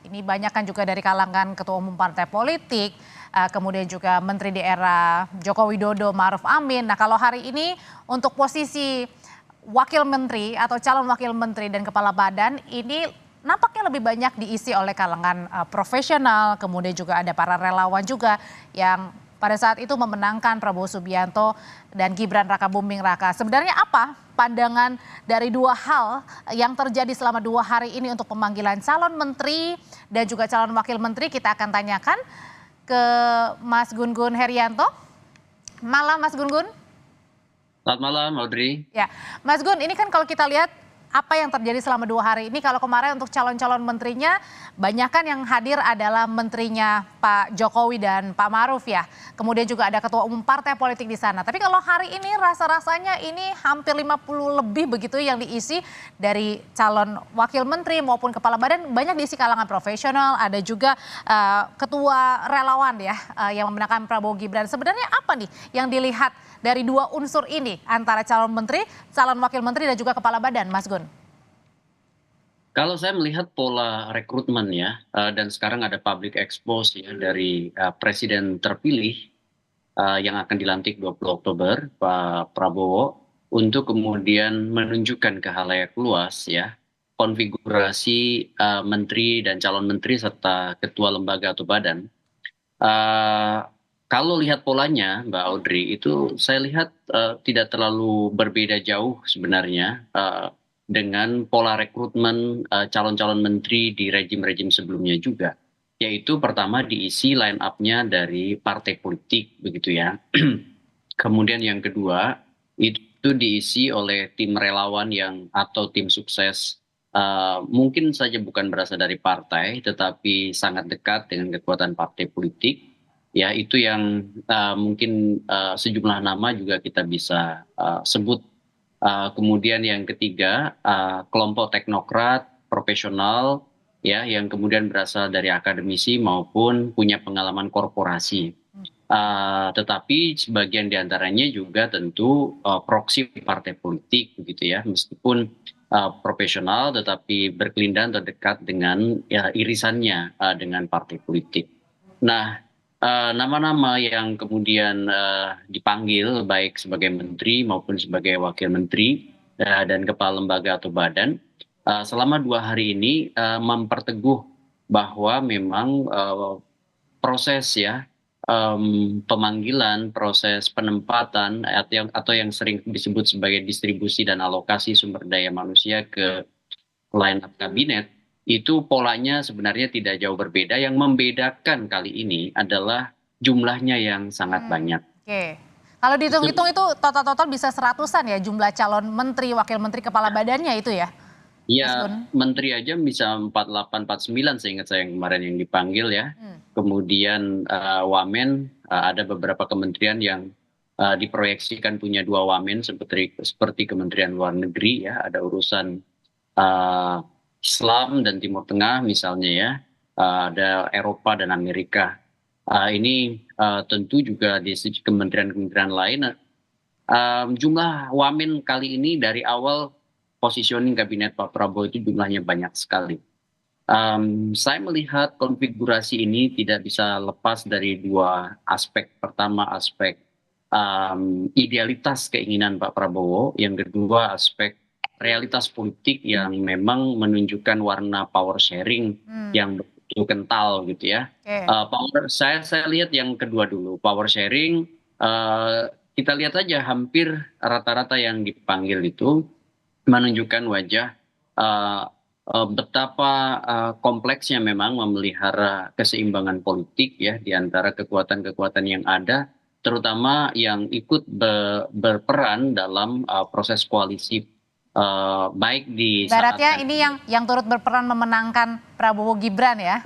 Ini banyak kan juga dari kalangan ketua umum partai politik, kemudian juga menteri di era Joko Widodo, Ma'ruf Amin. Nah kalau hari ini untuk posisi wakil menteri atau calon wakil menteri dan kepala badan ini nampaknya lebih banyak diisi oleh kalangan profesional, kemudian juga ada para relawan juga yang pada saat itu memenangkan Prabowo Subianto dan Gibran Rakabuming Raka. Sebenarnya apa pandangan dari dua hal yang terjadi selama 2 hari ini untuk pemanggilan calon menteri dan juga calon wakil menteri? Kita akan tanyakan ke Mas Gun-Gun Herianto. Malam Mas Gun-Gun. Selamat malam, Audrey. Ya, Mas Gun, ini kan kalau kita lihat apa yang terjadi selama 2 hari ini, kalau kemarin untuk calon-calon menterinya, banyak kan yang hadir adalah menterinya Pak Jokowi dan Pak Ma'ruf ya. Kemudian juga ada ketua umum partai politik di sana. Tapi kalau hari ini rasa-rasanya ini hampir 50 lebih begitu yang diisi dari calon wakil menteri maupun kepala badan, banyak diisi kalangan profesional, ada juga ketua relawan ya yang memenangkan Prabowo Gibran. Sebenarnya apa nih yang dilihat dari dua unsur ini antara calon menteri, calon wakil menteri dan juga kepala badan, Mas Gun? Kalau saya melihat pola rekrutmen ya, dan sekarang ada public expose ya dari presiden terpilih yang akan dilantik 20 Oktober, Pak Prabowo, untuk kemudian menunjukkan ke khalayak luas ya konfigurasi menteri dan calon menteri serta ketua lembaga atau badan. Eh, Kalau lihat polanya, Mbak Audrey, itu saya lihat tidak terlalu berbeda jauh sebenarnya dengan pola rekrutmen calon-calon menteri di rejim-rejim sebelumnya juga. Yaitu pertama diisi line up-nya dari partai politik, begitu ya. Kemudian yang kedua, itu diisi oleh tim relawan yang atau tim sukses mungkin saja bukan berasal dari partai, tetapi sangat dekat dengan kekuatan partai politik. Ya, itu yang mungkin sejumlah nama juga kita bisa sebut. Kemudian yang ketiga, kelompok teknokrat profesional ya yang kemudian berasal dari akademisi maupun punya pengalaman korporasi. Tetapi sebagian diantaranya juga tentu proksi partai politik begitu ya, meskipun profesional tetapi berkelindahan terdekat dengan ya, irisannya dengan partai politik. Nah, nama-nama yang kemudian dipanggil baik sebagai menteri maupun sebagai wakil menteri dan kepala lembaga atau badan selama 2 hari ini memperteguh bahwa memang proses ya pemanggilan, proses penempatan atau yang sering disebut sebagai distribusi dan alokasi sumber daya manusia ke line up kabinet itu polanya sebenarnya tidak jauh berbeda. Yang membedakan kali ini adalah jumlahnya yang sangat banyak. Oke. Kalau dihitung-hitung itu total-total bisa seratusan ya jumlah calon menteri, wakil menteri, kepala badannya itu ya, Mas Ya, Gun? menteri aja bisa 48, 49 seingat saya yang kemarin yang dipanggil ya. Kemudian wamen ada beberapa kementerian yang diproyeksikan punya 2 wamen seperti Kementerian Luar Negeri ya, ada urusan eh, Islam dan Timur Tengah misalnya ya, ada Eropa dan Amerika. Ini tentu juga di sisi kementerian-kementerian lain. Jumlah wamen kali ini dari awal positioning kabinet Pak Prabowo itu jumlahnya banyak sekali. Saya melihat konfigurasi ini tidak bisa lepas dari dua aspek. Pertama aspek idealitas keinginan Pak Prabowo, yang kedua aspek realitas politik yang memang menunjukkan warna power sharing yang begitu kental gitu ya. Oke. Saya lihat yang kedua dulu, power sharing. Kita lihat aja hampir rata-rata yang dipanggil itu menunjukkan wajah betapa kompleksnya memang memelihara keseimbangan politik ya di antara kekuatan-kekuatan yang ada, terutama yang ikut berperan dalam proses koalisi baik di saat Ibaratnya ini yang turut berperan memenangkan Prabowo Gibran ya.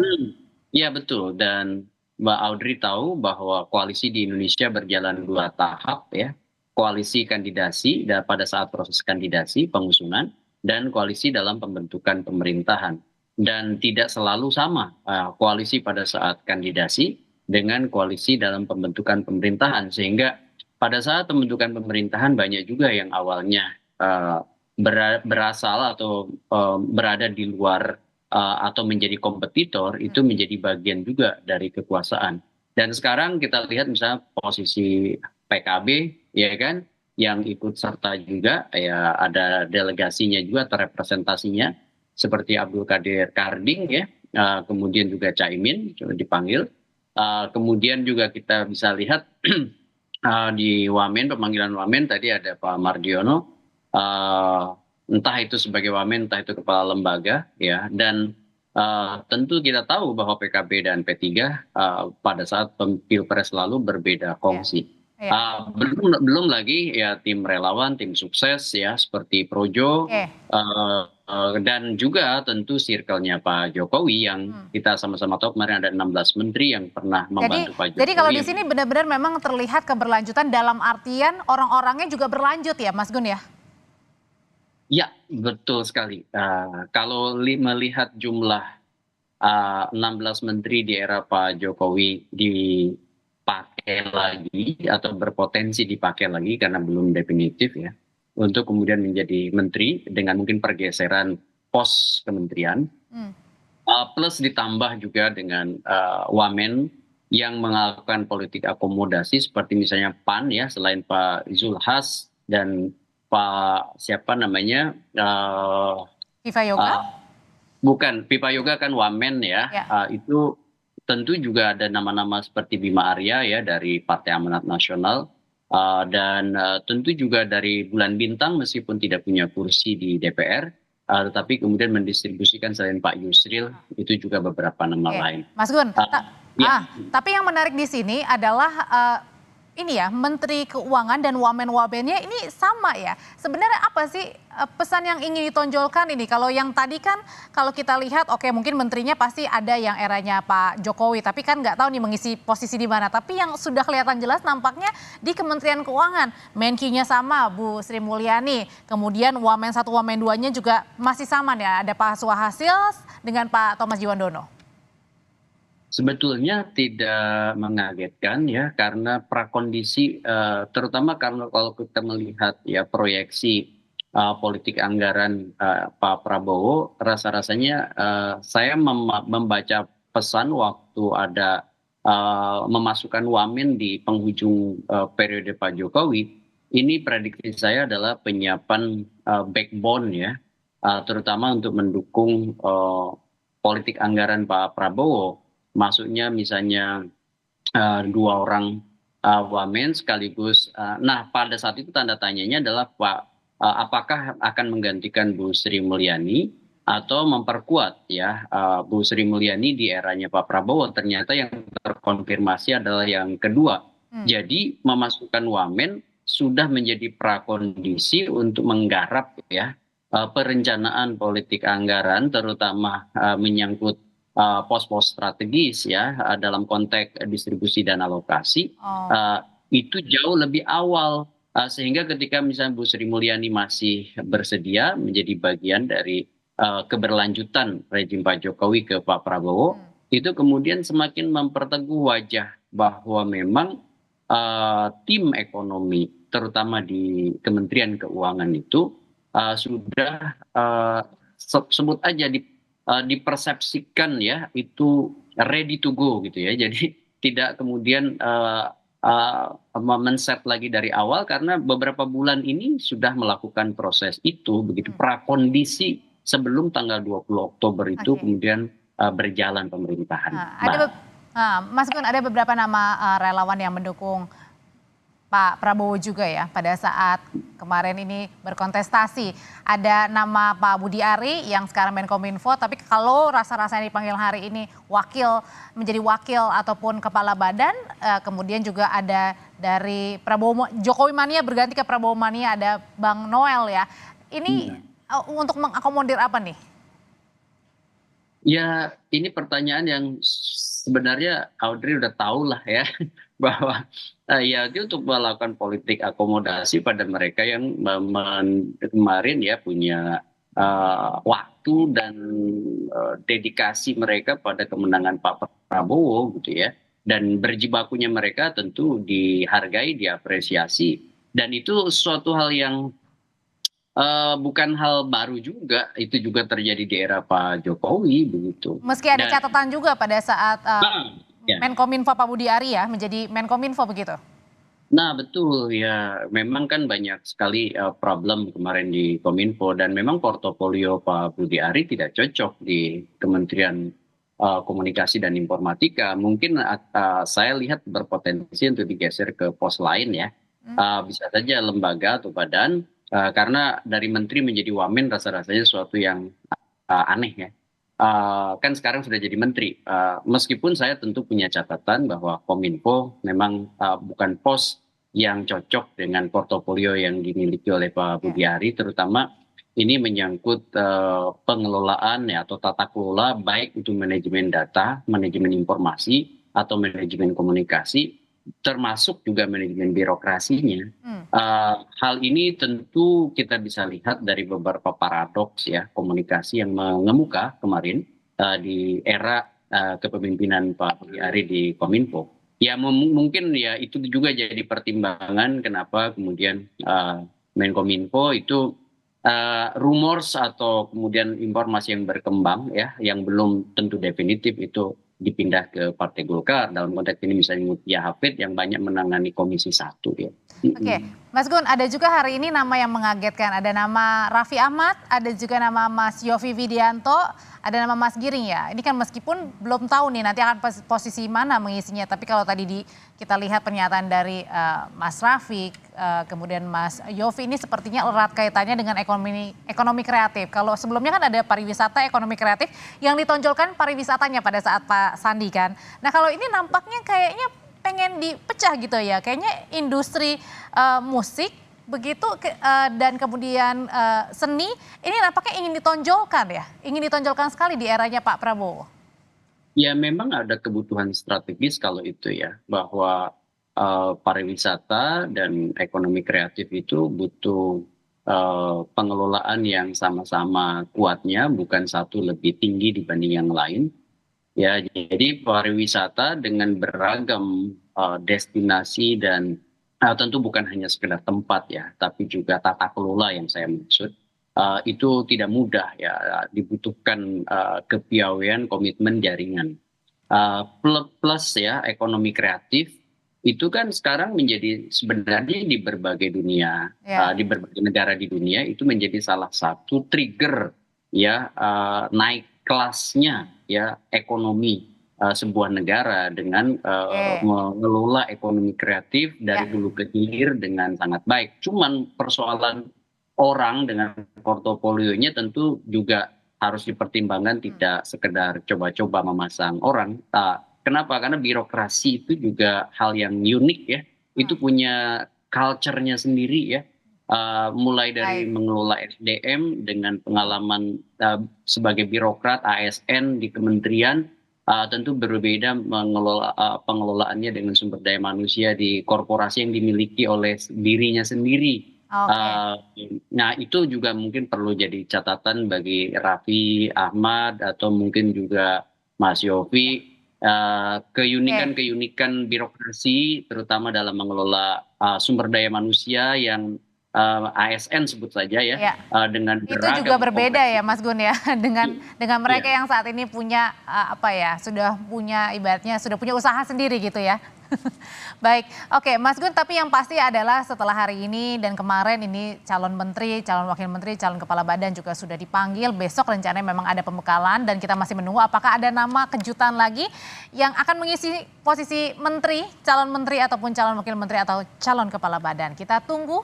ya betul, dan Mbak Audrey tahu bahwa koalisi di Indonesia berjalan 2 tahap ya. Koalisi kandidasi dan pada saat proses kandidasi pengusunan dan koalisi dalam pembentukan pemerintahan. Dan tidak selalu sama koalisi pada saat kandidasi dengan koalisi dalam pembentukan pemerintahan, sehingga pada saat pembentukan pemerintahan banyak juga yang awalnya berasal atau berada di luar atau menjadi kompetitor itu menjadi bagian juga dari kekuasaan. Dan sekarang kita lihat misalnya posisi PKB, ya kan, yang ikut serta juga, ya ada delegasinya juga atau representasinya, seperti Abdul Qadir Karding ya, kemudian juga Caimin dipanggil. Kemudian juga kita bisa lihat di Wamen, pemanggilan Wamen tadi ada Pak Mardiono, entah itu sebagai Wamen, entah itu kepala lembaga, ya. Dan tentu kita tahu bahwa PKB dan P3 pada saat Pilpres lalu berbeda Ya, kongsi. ya. Belum lagi ya tim relawan, tim sukses ya seperti Projo, Oke. dan juga tentu circle-nya Pak Jokowi yang kita sama-sama tahu kemarin ada 16 menteri yang pernah Jadi, membantu Pak jadi kalau di Jokowi. sini benar-benar memang terlihat keberlanjutan dalam artian orang-orangnya juga berlanjut ya, Mas Gun ya? Ya, betul sekali. Kalau melihat jumlah 16 menteri di era Pak Jokowi dipakai lagi atau berpotensi dipakai lagi karena belum definitif ya, untuk kemudian menjadi menteri dengan mungkin pergeseran pos kementerian, Hmm. plus ditambah juga dengan wamen yang melakukan politik akomodasi seperti misalnya PAN ya, selain Pak Zulhas dan Pak siapa namanya, Viva Yoga? uh, bukan, Pipa Yoga kan wamen ya. Ya. Itu tentu juga ada nama-nama seperti Bima Arya ya dari Partai Amanat Nasional. Dan tentu juga dari Bulan Bintang meskipun tidak punya kursi di DPR, tetapi kemudian mendistribusikan selain Pak Yusril itu juga beberapa nama Oke, lain. Mas Gun. Ya, Tapi yang menarik di sini adalah ini ya, Menteri Keuangan dan wamen-wamennya ini sama ya. Sebenarnya apa sih pesan yang ingin ditonjolkan ini? Kalau yang tadi kan kalau kita lihat, oke mungkin menterinya pasti ada yang eranya Pak Jokowi, tapi kan nggak tahu nih mengisi posisi di mana. Tapi yang sudah kelihatan jelas nampaknya di Kementerian Keuangan, Menkinya sama Bu Sri Mulyani, kemudian wamen 1, wamen 2-nya juga masih sama ya. Ada Pak Suhasil dengan Pak Thomas Jiwandono. sebetulnya tidak mengagetkan ya karena prakondisi, terutama karena kalau kita melihat ya proyeksi politik anggaran Pak Prabowo, rasa-rasanya saya membaca pesan waktu ada memasukkan wamen di penghujung periode Pak Jokowi. Ini prediksi saya adalah penyiapan backbone ya, terutama untuk mendukung politik anggaran Pak Prabowo. Masuknya misalnya 2 orang wamen sekaligus. Nah pada saat itu tanda tanyanya adalah apakah akan menggantikan Bu Sri Mulyani atau memperkuat ya Bu Sri Mulyani di eranya Pak Prabowo. Ternyata yang terkonfirmasi adalah yang kedua. Jadi memasukkan wamen sudah menjadi prakondisi untuk menggarap ya perencanaan politik anggaran, terutama menyangkut pos-pos strategis ya dalam konteks distribusi dan alokasi, Oh. itu jauh lebih awal, sehingga ketika misalnya Bu Sri Mulyani masih bersedia menjadi bagian dari keberlanjutan rejim Pak Jokowi ke Pak Prabowo, itu kemudian semakin memperteguh wajah bahwa memang tim ekonomi terutama di Kementerian Keuangan itu sudah sebut aja dipersepsikan ya itu ready to go gitu ya. Jadi tidak kemudian men-set lagi dari awal karena beberapa bulan ini sudah melakukan proses itu begitu prakondisi sebelum tanggal 20 Oktober itu kemudian berjalan pemerintahan. Mas Gun, ada beberapa nama relawan yang mendukung Pak Prabowo juga ya pada saat kemarin ini berkontestasi. Ada nama Pak Budi Ari yang sekarang Menkominfo, tapi kalau rasa-rasanya dipanggil hari ini menjadi wakil ataupun kepala badan, kemudian juga ada dari Prabowo Jokowi mania berganti ke Prabowo mania, ada Bang Noel ya. Ini untuk mengakomodir apa nih? Ya, ini pertanyaan yang sebenarnya Audrey udah tahu lah ya, bahwa ya itu untuk melakukan politik akomodasi pada mereka yang kemarin ya punya waktu dan dedikasi mereka pada kemenangan Pak Prabowo gitu ya. Dan berjibakunya mereka tentu dihargai, diapresiasi. Dan itu suatu hal yang bukan hal baru juga, itu juga terjadi di era Pak Jokowi begitu. Meski ada Dan catatan juga pada saat ya. Menkominfo Pak Budi Ari ya menjadi Menkominfo begitu. Nah, betul ya. Memang kan banyak sekali problem kemarin di Kominfo dan memang portofolio Pak Budi Ari tidak cocok di Kementerian Komunikasi dan Informatika. Mungkin saya lihat berpotensi untuk digeser ke pos lain ya. Bisa saja lembaga atau badan karena dari menteri menjadi wamen rasa-rasanya sesuatu yang aneh ya. Kan sekarang sudah jadi menteri. Meskipun saya tentu punya catatan bahwa Kominfo memang bukan pos yang cocok dengan portofolio yang dimiliki oleh Pak Ya. Budi Ari, terutama ini menyangkut pengelolaan ya atau tata kelola baik itu manajemen data, manajemen informasi atau manajemen komunikasi, termasuk juga manajemen birokrasinya. Hmm. Hal ini tentu kita bisa lihat dari beberapa paradoks ya komunikasi yang mengemuka kemarin di era kepemimpinan Pak Budi Ari di Kominfo. Ya mungkin ya itu juga jadi pertimbangan kenapa kemudian Menkominfo itu rumors atau kemudian informasi yang berkembang ya yang belum tentu definitif itu dipindah ke Partai Golkar. Dalam konteks ini misalnya Mutia Hafid yang banyak menangani Komisi 1 ya. Oke, Mas Gun, ada juga hari ini nama yang mengagetkan. Ada nama Raffi Ahmad, ada juga nama Mas Yovie Widianto, ada nama Mas Giring ya. Ini kan meskipun belum tahu nih nanti akan posisi mana mengisinya. Tapi kalau tadi kita lihat pernyataan dari Mas Raffi, kemudian Mas Yovie ini sepertinya erat kaitannya dengan ekonomi kreatif. Kalau sebelumnya kan ada pariwisata, ekonomi kreatif yang ditonjolkan pariwisatanya pada saat Pak Sandi kan. Nah kalau ini nampaknya kayaknya pengen dipecah gitu ya, kayaknya industri musik begitu dan kemudian seni ini nampaknya ingin ditonjolkan ya, ingin ditonjolkan sekali di eranya Pak Prabowo. Ya memang ada kebutuhan strategis kalau itu ya, bahwa pariwisata dan ekonomi kreatif itu butuh pengelolaan yang sama-sama kuatnya, bukan satu lebih tinggi dibanding yang lain. Ya, jadi pariwisata dengan beragam destinasi dan tentu bukan hanya sekedar tempat ya, tapi juga tata kelola yang saya maksud. Itu tidak mudah ya, dibutuhkan kepiawaian, komitmen, jaringan. Plus ya, ekonomi kreatif itu kan sekarang menjadi sebenarnya di berbagai dunia, Ya. di berbagai negara di dunia itu menjadi salah satu trigger ya naik kelasnya ya ekonomi sebuah negara dengan Oke. mengelola ekonomi kreatif dari Ya. hulu ke hilir dengan sangat baik. Cuman persoalan orang dengan portofolionya tentu juga harus dipertimbangkan tidak sekedar coba-coba memasang orang. Kenapa? Karena birokrasi itu juga hal yang unik ya. Itu punya culture-nya sendiri ya. Mulai dari Baik. mengelola SDM dengan pengalaman sebagai birokrat ASN di kementerian, tentu berbeda mengelola pengelolaannya dengan sumber daya manusia di korporasi yang dimiliki oleh dirinya sendiri. Oke. Nah itu juga mungkin perlu jadi catatan bagi Raffi Ahmad atau mungkin juga Mas Ya. Yofi, Oke. keunikan-keunikan birokrasi terutama dalam mengelola sumber daya manusia yang ASN sebut saja ya, Ya. dengan Itu juga beragam berbeda ya kompleksitas. Mas Gun ya dengan Iya. mereka yang saat ini punya apa ya, sudah punya ibaratnya sudah punya usaha sendiri gitu ya. Baik, oke Mas Gun, tapi yang pasti adalah setelah hari ini dan kemarin ini calon menteri, calon wakil menteri, calon kepala badan juga sudah dipanggil. Besok rencananya memang ada pembekalan dan kita masih menunggu apakah ada nama kejutan lagi yang akan mengisi posisi menteri, calon menteri ataupun calon wakil menteri atau calon kepala badan. Kita tunggu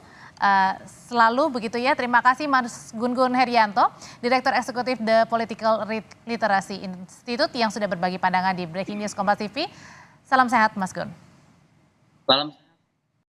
selalu begitu ya. Terima kasih Mas Gun Gun Herianto, Direktur Eksekutif The Political Literacy Institute yang sudah berbagi pandangan di Breaking News Kompas TV. Salam sehat Mas Gun. Salam